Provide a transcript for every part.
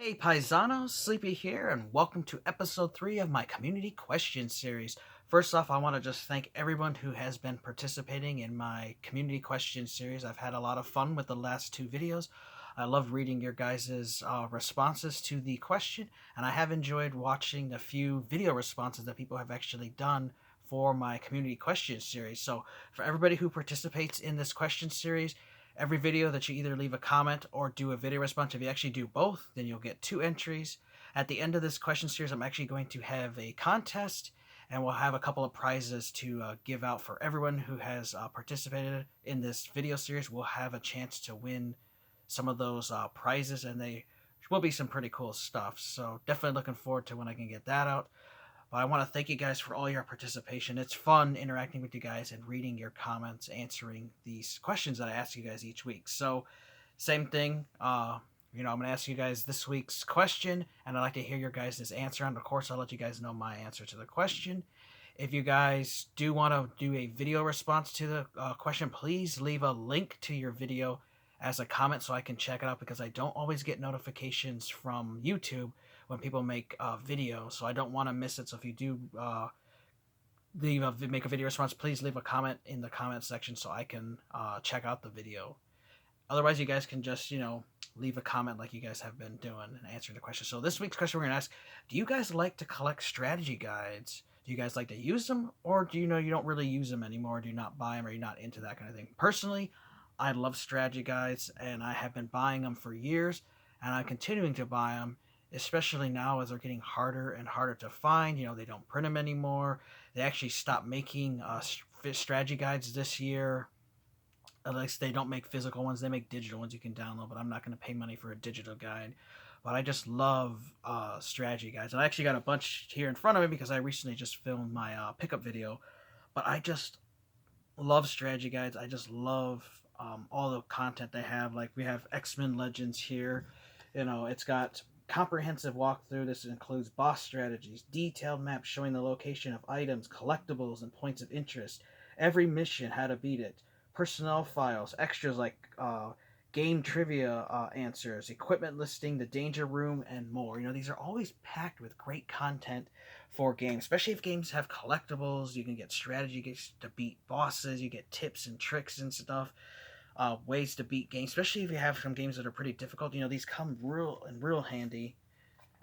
Hey Paisanos, Sleepy here, and welcome to episode 3 of my community question series. First off, I want to just thank everyone who has been participating in my community question series. I've had a lot of fun with the last two videos. I love reading your guys' responses to the question, and I have enjoyed watching the few video responses that people have actually done for my community question series. So, for everybody who participates in this question series, every video that you either leave a comment or do a video response, if you actually do both, then you'll get 2 entries. At the end of this question series, I'm actually going to have a contest, and we'll have a couple of prizes to give out for everyone who has participated in this video series. We'll have a chance to win some of those prizes, and they will be some pretty cool stuff. So definitely looking forward to when I can get that out. But I want to thank you guys for all your participation. It's fun interacting with you guys and reading your comments, answering these questions that I ask you guys each week. So, same thing. I'm going to ask you guys this week's question, and I'd like to hear your guys' answer. And of course, I'll let you guys know my answer to the question. If you guys do want to do a video response to the question, please leave a link to your video as a comment so I can check it out, because I don't always get notifications from YouTube when people make videos, so I don't want to miss it. So if you do make a video response, please leave a comment in the comment section so I can check out the video. Otherwise, you guys can just leave a comment like you guys have been doing and answering the question. So this week's question we're gonna ask: do you guys like to collect strategy guides? Do you guys like to use them, or do you don't really use them anymore? Do you not buy them, or you're not into that kind of thing? Personally, I love strategy guides, and I have been buying them for years, and I'm continuing to buy them, especially now as they're getting harder and harder to find. They don't print them anymore. They actually stopped making strategy guides this year. At least they don't make physical ones. They make digital ones you can download, but I'm not going to pay money for a digital guide. But I just love strategy guides. And I actually got a bunch here in front of me because I recently just filmed my pickup video. But I just love strategy guides. I just love all the content they have. Like, we have X-Men Legends here. It's got comprehensive walkthrough. This includes boss strategies, detailed maps showing the location of items, collectibles, and points of interest, every mission, how to beat it, personnel files, extras like game trivia answers, equipment listing, the danger room, and more. These are always packed with great content for games, especially if games have collectibles. You can get strategy to beat bosses. You get tips and tricks and stuff, ways to beat games, especially if you have some games that are pretty difficult. These come real handy.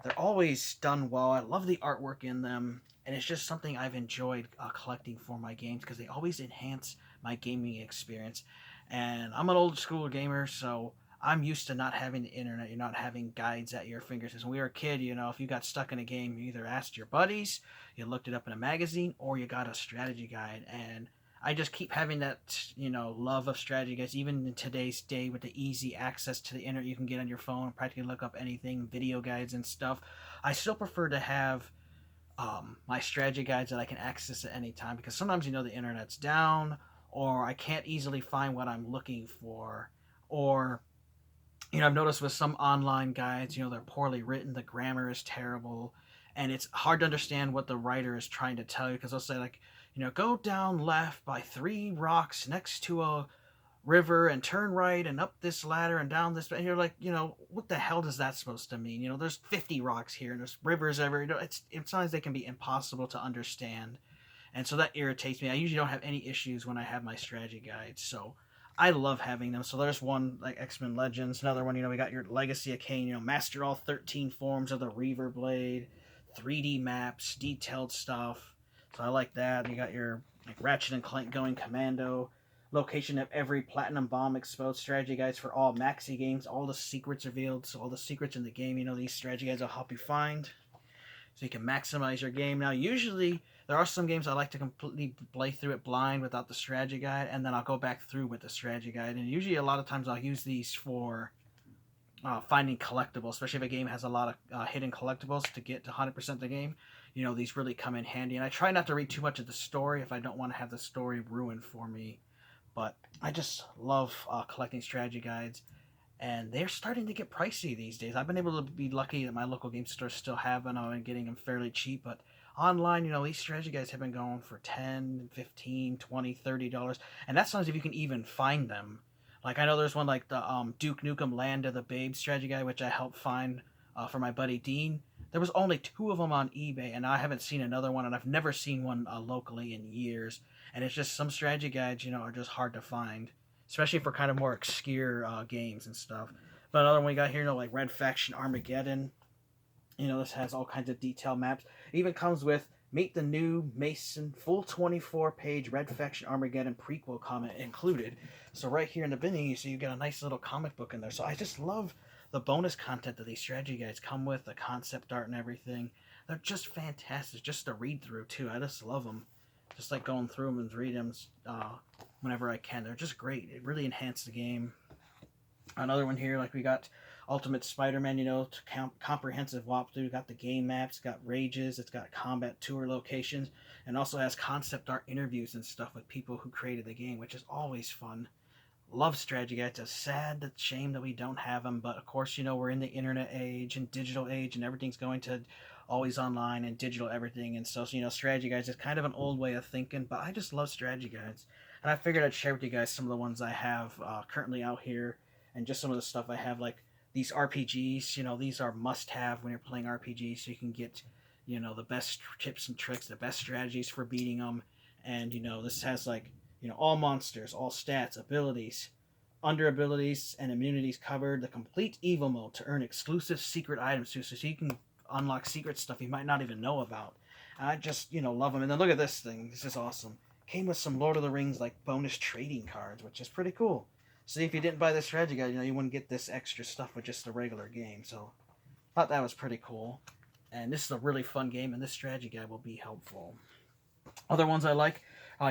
They're always done well. I love the artwork in them, and it's just something I've enjoyed collecting for my games because they always enhance my gaming experience. And I'm an old school gamer, so I'm used to not having the internet. You're not having guides at your fingertips. When we were a kid, if you got stuck in a game, you either asked your buddies, you looked it up in a magazine, or you got a strategy guide. And I just keep having that, love of strategy guides. Even in today's day, with the easy access to the internet, you can get on your phone and practically look up anything, video guides and stuff. I still prefer to have my strategy guides that I can access at any time, because sometimes the internet's down, or I can't easily find what I'm looking for, or I've noticed with some online guides, they're poorly written, the grammar is terrible, and it's hard to understand what the writer is trying to tell you, because they'll say, like, go down left by 3 rocks next to a river and turn right and up this ladder and down this, and you're like, what the hell does that supposed to mean? There's 50 rocks here and there's rivers everywhere. Sometimes they can be impossible to understand, and so that irritates me. I usually don't have any issues when I have my strategy guides, so I love having them. So there's one like X-Men Legends. Another one, we got your Legacy of Kain. Master all 13 forms of the Reaver Blade, 3D maps, detailed stuff. So I like that. You got your like Ratchet and Clank Going Commando, location of every platinum bomb exposed, strategy guides for all maxi games, all the secrets revealed. So all the secrets in the game, these strategy guides will help you find, so you can maximize your game. Now, usually there are some games I like to completely play through it blind without the strategy guide, and then I'll go back through with the strategy guide. And usually, a lot of times, I'll use these for finding collectibles, especially if a game has a lot of hidden collectibles to get to 100% the game. These really come in handy. And I try not to read too much of the story if I don't want to have the story ruined for me. But I just love collecting strategy guides, and they're starting to get pricey these days. I've been able to be lucky that my local game stores still have them and getting them fairly cheap, but online, these strategy guides have been going for 10, 15, 20, $30, and that's sometimes if you can even find them. Like, I know there's one like the Duke Nukem Land of the Babes strategy guide, which I helped find for my buddy Dean. There was only 2 of them on eBay, and I haven't seen another one, and I've never seen one locally in years. And it's just some strategy guides, are just hard to find, especially for kind of more obscure games and stuff. But another one we got here, like Red Faction Armageddon. This has all kinds of detail maps. It even comes with Meet the New Mason, full 24-page Red Faction Armageddon prequel comic included. So right here in the beginning, you get a nice little comic book in there. So I just love the bonus content that these strategy guides come with, the concept art and everything. They're just fantastic, just to read through too. I just love them. Just like going through them and read them whenever I can. They're just great. It really enhanced the game. Another one here, like we got Ultimate Spider-Man, comprehensive walkthrough. Got the game maps, got rages, it's got combat tour locations, and also has concept art interviews and stuff with people who created the game, which is always fun. Love strategy guides. It's sad, shame that we don't have them, but of course, we're in the internet age and digital age, and everything's going to always online and digital everything, and so strategy guides is kind of an old way of thinking, but I just love strategy guides, and I figured I'd share with you guys some of the ones I have currently out here, and just some of the stuff I have, like these RPGs. These are must-have when you're playing RPGs, so you can get the best tips and tricks, the best strategies for beating them, and this has like all monsters, all stats, abilities, under abilities, and immunities covered, the complete evil mode to earn exclusive secret items too, so you can unlock secret stuff you might not even know about. And I just, love them. And then look at this thing. This is awesome. Came with some Lord of the Rings, like, bonus trading cards, which is pretty cool. See, if you didn't buy this strategy guide, you wouldn't get this extra stuff with just the regular game. So, thought that was pretty cool. And this is a really fun game, and this strategy guide will be helpful. Other ones I like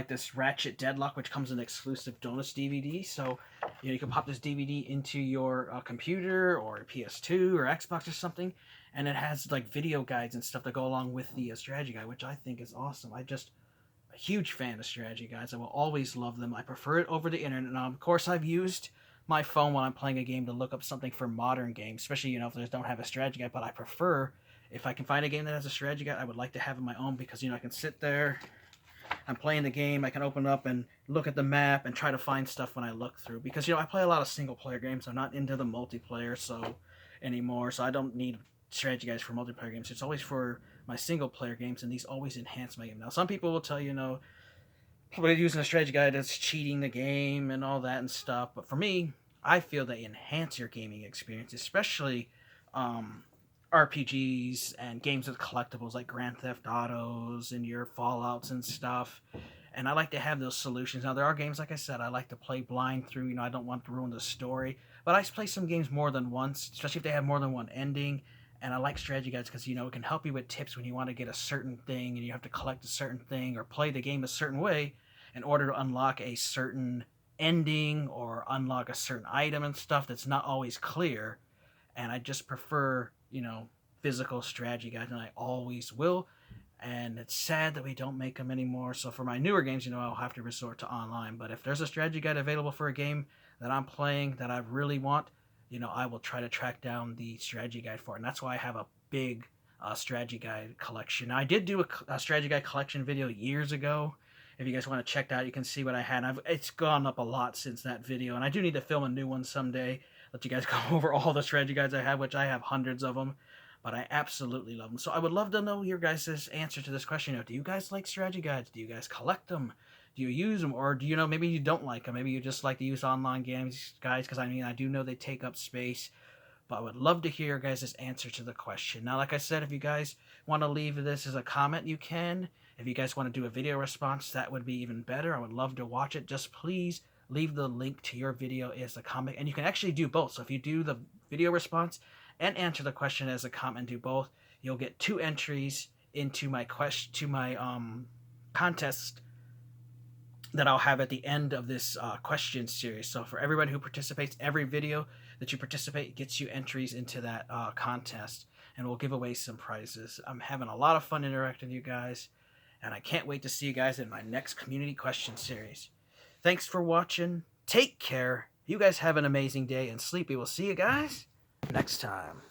this Ratchet Deadlock, which comes in exclusive bonus DVD. So, you can pop this DVD into your computer or PS2 or Xbox or something, and it has like video guides and stuff that go along with the strategy guide, which I think is awesome. A huge fan of strategy guides. I will always love them. I prefer it over the internet. Now, of course, I've used my phone when I'm playing a game to look up something for modern games, especially if they don't have a strategy guide. But I prefer, if I can find a game that has a strategy guide, I would like to have it my own, because I can sit there, I'm playing the game, I can open up and look at the map and try to find stuff when I look through, because I play a lot of single player games. I'm not into the multiplayer anymore, so I don't need strategy guides for multiplayer games. It's always for my single player games, and these always enhance my game. Now, some people will tell you, using a strategy guide is cheating the game and all that and stuff, but for me, I feel they enhance your gaming experience, especially RPGs and games with collectibles like Grand Theft Autos and your Fallouts and stuff. And I like to have those solutions. Now, there are games, like I said, I like to play blind through. I don't want to ruin the story. But I play some games more than once, especially if they have more than one ending. And I like strategy guides because, it can help you with tips when you want to get a certain thing and you have to collect a certain thing or play the game a certain way in order to unlock a certain ending or unlock a certain item and stuff that's not always clear. And I just prefer, physical strategy guides, and I always will. And it's sad that we don't make them anymore. So for my newer games, I'll have to resort to online. But if there's a strategy guide available for a game that I'm playing that I really want, I will try to track down the strategy guide for it. And that's why I have a big strategy guide collection. Now, I did do a strategy guide collection video years ago. If you guys want to check that out, you can see what I had. It's gone up a lot since that video. And I do need to film a new one someday. Let you guys go over all the strategy guides I have, which I have hundreds of them. But I absolutely love them. So I would love to know your guys' answer to this question. Do you guys like strategy guides? Do you guys collect them? Do you use them? Or do maybe you don't like them? Maybe you just like to use online games, guys, because I do know they take up space. But I would love to hear your guys' answer to the question. Now, like I said, if you guys want to leave this as a comment, you can. If you guys want to do a video response, that would be even better. I would love to watch it. Just please leave the link to your video as a comment. And you can actually do both. So if you do the video response and answer the question as a comment, do both, you'll get 2 entries into my contest that I'll have at the end of this question series. So for everyone who participates, every video that you participate gets you entries into that contest, and we'll give away some prizes. I'm having a lot of fun interacting with you guys, and I can't wait to see you guys in my next community question series. Thanks for watching. Take care. You guys have an amazing day, and Sleepy will see you guys next time.